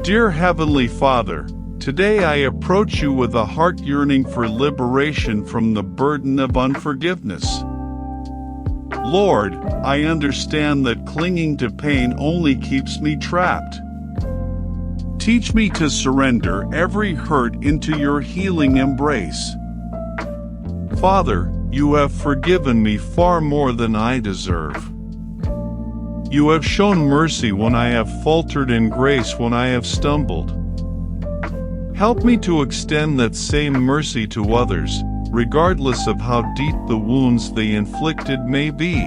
Dear Heavenly Father, today I approach you with a heart yearning for liberation from the burden of unforgiveness. Lord, I understand that clinging to pain only keeps me trapped. Teach me to surrender every hurt into your healing embrace. Father, you have forgiven me far more than I deserve. You have shown mercy when I have faltered and grace when I have stumbled. Help me to extend that same mercy to others, regardless of how deep the wounds they inflicted may be.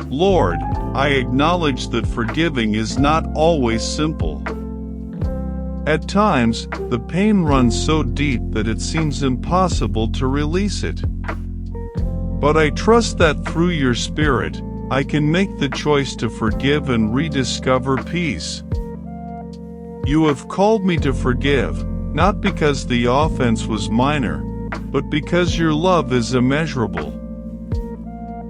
Lord, I acknowledge that forgiving is not always simple. At times, the pain runs so deep that it seems impossible to release it. But I trust that through your Spirit, I can make the choice to forgive and rediscover peace. You have called me to forgive, not because the offense was minor, but because your love is immeasurable.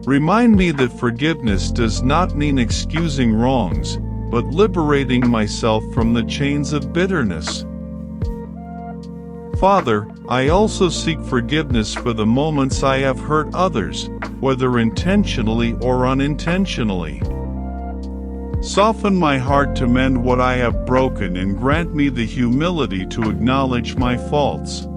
Remind me that forgiveness does not mean excusing wrongs, but liberating myself from the chains of bitterness. Father, I also seek forgiveness for the moments I have hurt others, whether intentionally or unintentionally. Soften my heart to mend what I have broken and grant me the humility to acknowledge my faults.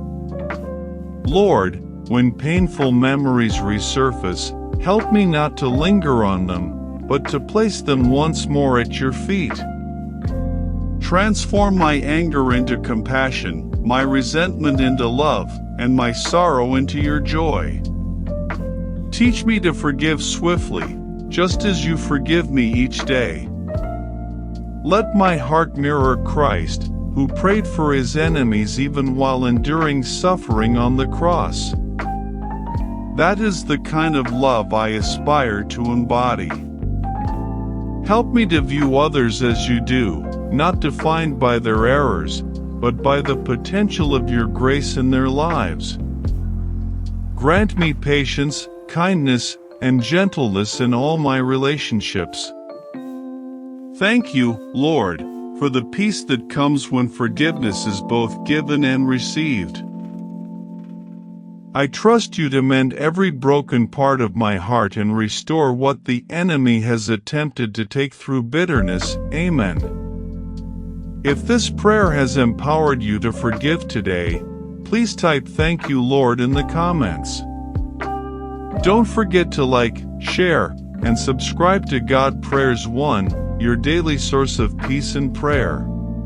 Lord, when painful memories resurface, help me not to linger on them, but to place them once more at your feet. Transform my anger into compassion, my resentment into love, and my sorrow into your joy. Teach me to forgive swiftly, just as you forgive me each day. Let my heart mirror Christ, who prayed for his enemies even while enduring suffering on the cross. That is the kind of love I aspire to embody. Help me to view others as you do, not defined by their errors, but by the potential of your grace in their lives. Grant me patience, kindness, and gentleness in all my relationships. Thank you, Lord, for the peace that comes when forgiveness is both given and received. I trust you to mend every broken part of my heart and restore what the enemy has attempted to take through bitterness. Amen. If this prayer has empowered you to forgive today, please type "Thank you, Lord" in the comments. Don't forget to like, share, and subscribe to God Prayers 1, your daily source of peace and prayer.